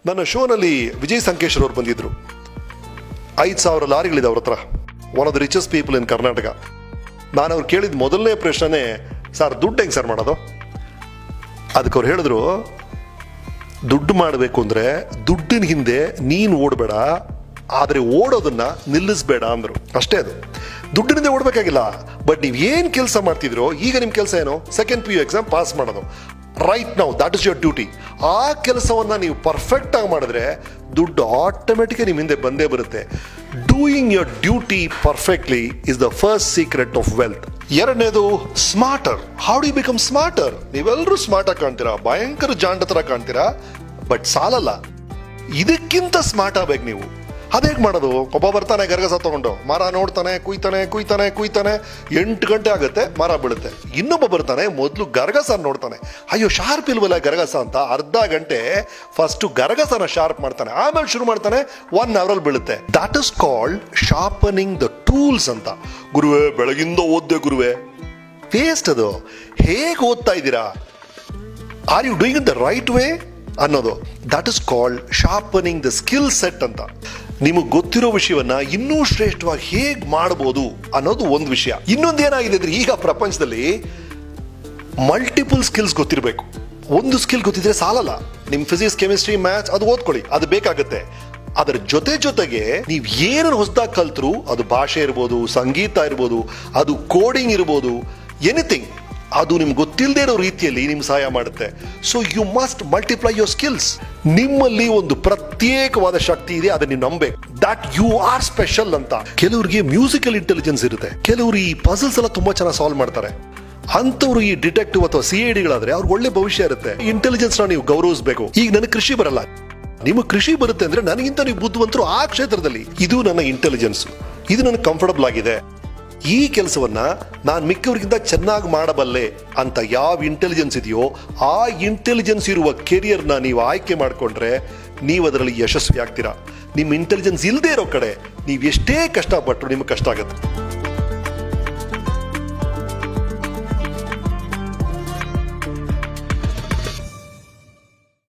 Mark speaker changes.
Speaker 1: ನನ್ನ ಶೋನಲ್ಲಿ ವಿಜಯ್ ಸಂಕೇಶ್ವರ್ ಅವರು ಬಂದಿದ್ರು. 5,000 ಲಾರಿಗಳಿದೆ ಅವ್ರ ಹತ್ರ. One of the richest people in Karnataka. ನಾನು ಅವ್ರು ಕೇಳಿದ ಮೊದಲನೇ ಪ್ರಶ್ನೆ, ಸರ್ ದುಡ್ಡು ಹೆಂಗೆ ಸರ್ ಮಾಡೋದು? ಅದಕ್ಕೆ ಅವ್ರು ಹೇಳಿದ್ರು, ದುಡ್ಡು ಮಾಡಬೇಕು ಅಂದರೆ ದುಡ್ಡಿನ ಹಿಂದೆ ನೀನು ಓಡಬೇಡ, ಆದರೆ ಓಡೋದನ್ನ ನಿಲ್ಲಿಸಬೇಡ ಅಂದರು. ಅಷ್ಟೇ, ಅದು ದುಡ್ಡಿನಿಂದ ಓಡಬೇಕಾಗಿಲ್ಲ. ಬಟ್ ನೀವು ಏನು ಕೆಲಸ ಮಾಡ್ತಿದ್ರೋ, ಈಗ ನಿಮ್ಮ ಕೆಲಸ ಏನು? ಸೆಕೆಂಡ್ PU ಎಕ್ಸಾಮ್ ಪಾಸ್ ಮಾಡೋದು. Right now that is your duty. ಆ ಕೆಲಸವನ್ನು ನೀವು ಪರ್ಫೆಕ್ಟಾಗಿ ಮಾಡಿದ್ರೆ ದುಡ್ಡು ಆಟೋಮೆಟಿಕ್ ನಿಮ್ಮ ಹಿಂದೆ ಬಂದೇ ಬರುತ್ತೆ. Doing your duty perfectly is the first secret of wealth. ಎರಡನೇದು smarter. How do you become smarter? ನೀವೆಲ್ಲರೂ ಸ್ಮಾರ್ಟ್ ಆಗಿ ಕಾಣ್ತೀರಾ, ಭಯಂಕರ ಜಾಂಡ ಥರ ಕಾಣ್ತೀರಾ, ಬಟ್ ಸಾಲಲ್ಲ, ಇದಕ್ಕಿಂತ ಸ್ಮಾರ್ಟ್ ಆಗ್ಬೇಕು ನೀವು. ಅದೇಗೆ ಮಾಡೋದು? ಒಬ್ಬ ಬರ್ತಾನೆ ಗರಗಸ ತಗೊಂಡು, ಮರ ನೋಡ್ತಾನೆ, ಕುಯ್ತಾನೆ 8 ಗಂಟೆ ಆಗುತ್ತೆ, ಮರ ಬೀಳುತ್ತೆ. ಇನ್ನೊಬ್ಬ ಬರ್ತಾನೆ, ಮೊದಲು ಗರಗಸ ನೋಡ್ತಾನೆ, ಅಯ್ಯೋ ಶಾರ್ಪ್ ಇಲ್ವಲ್ಲ ಗರಗಸ ಅಂತ, ಅರ್ಧ ಗಂಟೆ ಫಸ್ಟ್ ಗರಗಸನ ಶಾರ್ಪ್ ಮಾಡ್ತಾನೆ, ಆಮೇಲೆ ಶುರು ಮಾಡ್ತಾನೆ, 1 ಅವರಲ್ಲಿ ಬೀಳುತ್ತೆ. That is called sharpening the tools ಅಂತ. ಗುರುವೇ ಬೆಳಗಿಂದ ಓದ್ದೆ ಗುರುವೇ, ವೇಸ್ಟ್ ಅದು. ಹೇಗೆ ಓದ್ತಾ ಇದ್ದೀರಾ? Are you doing it the right way ಅನ್ನೋದು. That is called sharpening the skill set ಅಂತ. ನಿಮಗೆ ಗೊತ್ತಿರೋ ವಿಷಯವನ್ನ ಇನ್ನೂ ಶ್ರೇಷ್ಠವಾಗಿ ಹೇಗೆ ಮಾಡಬಹುದು ಅನ್ನೋದು ಒಂದು ವಿಷಯ. ಇನ್ನೊಂದು ಏನಾಗಿದೆ ಅಂದ್ರೆ, ಈಗ ಪ್ರಪಂಚದಲ್ಲಿ ಮಲ್ಟಿಪಲ್ ಸ್ಕಿಲ್ಸ್ ಗೊತ್ತಿರಬೇಕು. ಒಂದು ಸ್ಕಿಲ್ ಗೊತ್ತಿದ್ರೆ ಸಾಲಲ್ಲ. ನಿಮ್ ಫಿಸಿಕ್ಸ್, ಕೆಮಿಸ್ಟ್ರಿ, ಮ್ಯಾಥ್ಸ್ ಅದು ಓದ್ಕೊಳ್ಳಿ, ಅದು ಬೇಕಾಗುತ್ತೆ. ಅದರ ಜೊತೆಗೆ ನೀವು ಏನನ್ನು ಹೊಸದಾಗಿ ಕಲ್ತರು, ಅದು ಭಾಷೆ ಇರ್ಬೋದು, ಸಂಗೀತ ಇರ್ಬೋದು, ಅದು ಕೋಡಿಂಗ್ ಇರ್ಬೋದು, ಎನಿಥಿಂಗ್, ಅದು ನಿಮ್ಗೆ ಗೊತ್ತಿಲ್ಲದೆ ಇರೋ ರೀತಿಯಲ್ಲಿ ನಿಮ್ಗೆ ಸಹಾಯ ಮಾಡುತ್ತೆ. So you must multiply your skills. ನಿಮ್ಮಲ್ಲಿ ಒಂದು ಪ್ರತ್ಯೇಕವಾದ ಶಕ್ತಿ ಇದೆ, ಅದನ್ನ ನೀವು ನಂಬಬೇಕು. ದಟ್ ಯು ಆರ್ ಸ್ಪೆಷಲ್ ಅಂತ. ಕೆಲವರಿಗೆ ಮ್ಯೂಸಿಕಲ್ ಇಂಟೆಲಿಜೆನ್ಸ್ ಇರುತ್ತೆ, ಕೆಲವರು ಈ ಪಜಲ್ಸ್ ಎಲ್ಲ ತುಂಬಾ ಚೆನ್ನಾಗಿ ಸಾಲ್ವ್ ಮಾಡ್ತಾರೆ. ಅಂತವ್ರು ಈ ಡಿಟೆಕ್ಟಿವ್ ಅಥವಾ CIDಗಳಾದ್ರೆ ಅವ್ರಿಗೆ ಒಳ್ಳೆ ಭವಿಷ್ಯ ಇರುತ್ತೆ. ಇಂಟೆಲಿಜೆನ್ಸ್ ನೀವು ಗೌರವಿಸಬೇಕು. ಈಗ ನನಗೆ ಕೃಷಿ ಬರಲ್ಲ, ನಿಮಗೆ ಕೃಷಿ ಬರುತ್ತೆ ಅಂದ್ರೆ ನನಗಿಂತ ನೀವು ಬುದ್ಧಿವಂತರು ಆ ಕ್ಷೇತ್ರದಲ್ಲಿ. ಇದು ನನ್ನ ಇಂಟೆಲಿಜೆನ್ಸ್, ಇದು ನನಗೆ ಕಂಫರ್ಟಬಲ್ ಆಗಿದೆ. ಈ ಕೆಲಸವನ್ನ ನಾನು ಮಿಕ್ಕವರಿಗಿಂತ ಚೆನ್ನಾಗಿ ಮಾಡಬಲ್ಲೆ ಅಂತ ಯಾವ ಇಂಟೆಲಿಜೆನ್ಸ್ ಇದೆಯೋ, ಆ ಇಂಟೆಲಿಜೆನ್ಸ್ ಇರುವ ಕೆರಿಯರ್ನ ನೀವು ಆಯ್ಕೆ ಮಾಡಿಕೊಂಡ್ರೆ ನೀವು ಅದರಲ್ಲಿ ಯಶಸ್ವಿ ಆಗ್ತೀರಾ. ನಿಮ್ಮ ಇಂಟೆಲಿಜೆನ್ಸ್ ಇಲ್ಲದೆ ಇರೋ ಕಡೆ ನೀವು ಎಷ್ಟೇ ಕಷ್ಟಪಟ್ಟರು ನಿಮಗೆ ಕಷ್ಟ ಆಗುತ್ತೆ.